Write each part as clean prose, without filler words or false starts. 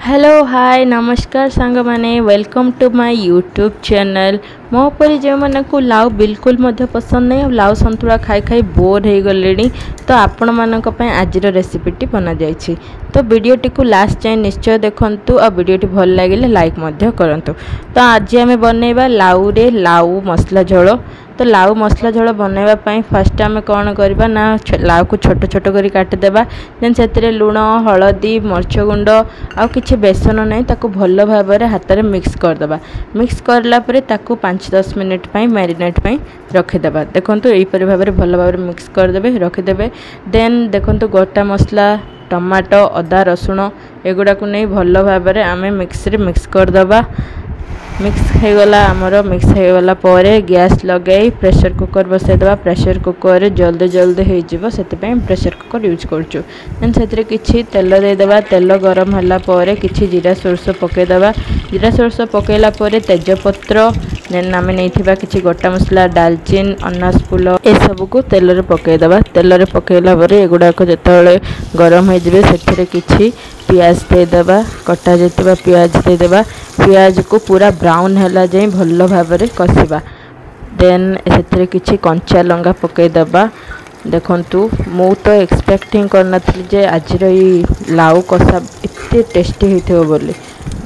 Hello hi नमस्कार सांग माने welcome to my YouTube channel. मो परी जो मन को लाउ बिल्कुल मध्य पसंद नहीं लाउ संतुला खाई खाई बोर हो गले तो आपण मानक पय आज रेसिपीटी बना जाइछि। तो वीडियोटी को लास्ट जाए निश्चय देखंतु और वीडियोटी भल लगे लाइक मध्य करंतु। तो आज आम बनैबा लाउ रे लाउ मसला झोल। तो लाउ मसला झोल बनैबा पय फर्स्ट आम कौन करबा ना लाउ को छोट छोट करी काटिदेबा। देन से लुण हलदी मर्च गुंड आ किछि बेसन नहीं ताको भल भाव में हाथ में मिक्स करदे। मिक्स करला परे ताको 5-10 मिनिट पई मैरिनेट पई रखिदेबा। देखंतु एहीपरि भाव में भल भाव में मिक्स करदेबे रखिदेबे। देन देखंतु गोटा मसला टमाटो अदा रसुण एगुड़ा को नहीं भल भाव में आम मिक्स करदबा। मिक्स हो गला आमर मिक्स हो गला परे गैस लगे प्रेशर कुकर बसैदेबा। प्रेशर कुकर जल्दी जल्दी हो प्रेशर कुकर यूज करचु। देन से किछि तेल देदेबा। तेल गरम होला परे किछि जीरा सोरस पकेदेबा। जीरा सोरस पकेला परे तेजपत्र देन आम नहीं किछि गोटा मसला डालचीन अनास फूल ए सब को तेल रे पकेदेबा। तेल रे पकेला परे एगुडा को जेतले गरम हो जिवे सेथिरे किछि प्याज देदेबा। कटा जेतिबा प्याज देदेबा। प्याज को पूरा ब्राउन हैला जाए भल भाव में कषिबा। देन से किछि कंचा लंगा पकईदेबा। देखंतु मु तो एक्सपेक्टिंग करना जे आज लाउ कषा इतने टेस्टी होइथिबो बोली।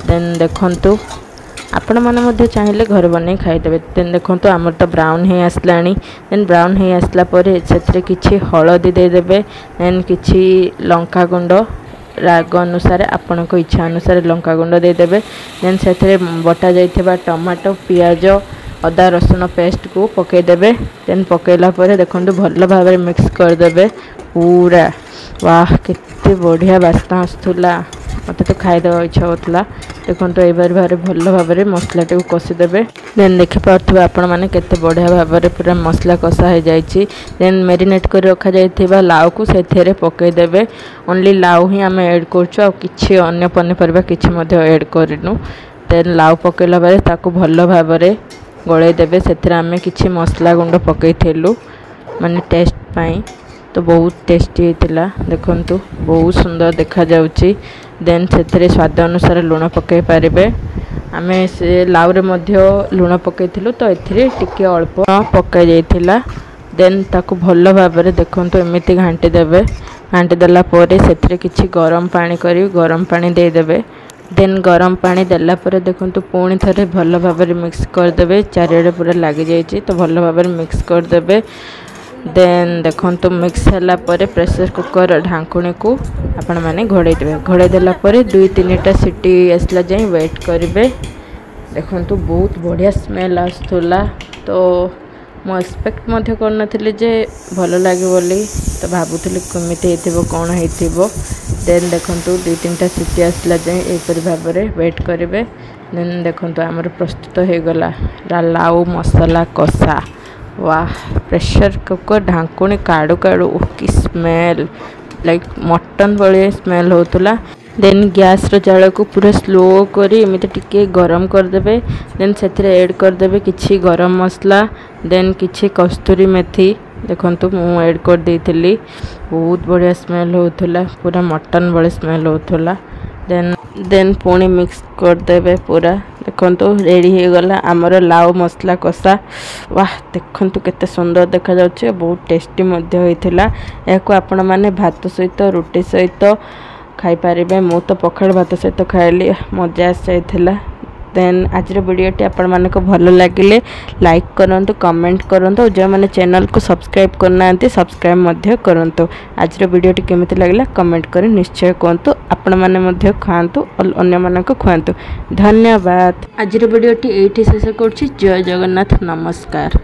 देन देखंतु आपण माने मध्य चाहिए घर बने खाईदेवे। देन देखंतु आमर तो ब्राउन हो आसलानी। देन ब्राउन हो आसला परे सेथिरे किछि हळदी देदेबे। देन किछि लंका गुंड राग अनुसार आपण को इच्छा अनुसार लंका गुंड देदेबे। देन से बटा जाइथिबा टमाटो पियाज अदा रसुण पेस्ट को पकईदेबे। देन पकईला परे देखंतु भल भाव में मिक्स करदेबे पूरा। वाह केते बढ़िया बास्ना आसुला मत तो खाईदेवा इच्छा होता। देखो ये भाव भल भाव में मसलाटी को कषिदेबे। देन देखि पार्थिबा आपण माने केते बढ़िया भाव में पूरा मसला कषा हो जाइछि। देन मैरिनेट कर रखा जाइथिबा लाउ को सेथेरे पकईदेबे। ओनली लाउ ही आम ऐड करछु आ किछि अन्य पनीपरिबा किछि मध्य ऐड करिनु। देन लाउ पकईला बारे ताको भल भाव में गळै देबे। सेथेरे आम किछि मसला गुंड पकईथिलु माने टेस्ट पाई। तो बहुत टेस्टी होता। देखंतु बहुत सुंदर देखा जाउची। देन से स्वाद अनुसार लुण पकई पारे। आम से लाउ रे मध्य लुण पकईथिलु तो एथिरे टिके अल्प पकाई जाइथिला। देन ताको भल भाव में देखंतु एमिति घांटी देबे। घांटी देला परे सेथिरे किछि गरम पानी करी गरम पानी दे देबे। देन गरम पानी देला परे देखंतु पुणी थरे भल भाव में मिक्स करदेबे। चारिआडे पूरा लागी जाइछि तो भल भाव में मिक्स करदेबे। देन देखंतु मिक्स हैला परे प्रेशर कुकर ढांकुणी को आपण माने घोड़े देबे। घोड़े देला परे 2-3टा सीटी आसला जाए वेट करेंगे। देखंतु बहुत बढ़िया स्मेल आसुला। तो मो एक्सपेक्ट मध्य करनथिले जे भल लागे बोली। तो भाबुथिले केमिति हेतिबो कोन हेतिबो। देन देखंतु 2-3टा सीटी आसला जाए एपरि भाव में वेट करेंगे। देन देखंतु हमर प्रस्तुत हो गला लाउ मसला कषा। वाह प्रेशर कुकर ढांकुणी काड़ू काड़ू की स्मेल लाइक मटन भाई स्मेल होतुला। देन गैस रो जाल को पूरा स्लो करी एमिति टिके गरम करदेबे। देन सेथिरे ऐड करदेबे किछि गरम मसला। देन किछि कस्तूरी मेथी देखंतु मु ऐड कर देइथिली। बहुत बढ़िया स्मेल होतुला पूरा मटन भाई स्मेल होतुला। देन पुणी मिक्स करदेबे पूरा। देखंतु रेडी हो गला आमर लाउ मसला कषा। वाह देखंतु केते सुंदर देखा जाउछि। बहुत टेस्टी मध्य होइथिला। याको आपण माने भात सहित रोटी सहित खाई पारिबे। मु तो पखाल भात सहित खाइली मजा आस जाइथिला। देन आज वीडियोटी आपण मानक भल लगिले लाइक करंतु कमेंट करंतु। जो माने चैनल को सब्सक्राइब करना सब्सक्राइब मध्य करंतु। आज वीडियोटी केमिति लागला कमेंट करी निश्चय कहंतु। आपण माने मध्य खांतु और अन्य मानक खुआंतु। धन्यवाद। आज वीडियोटी एठी शेष करछि। जय जगन्नाथ नमस्कार।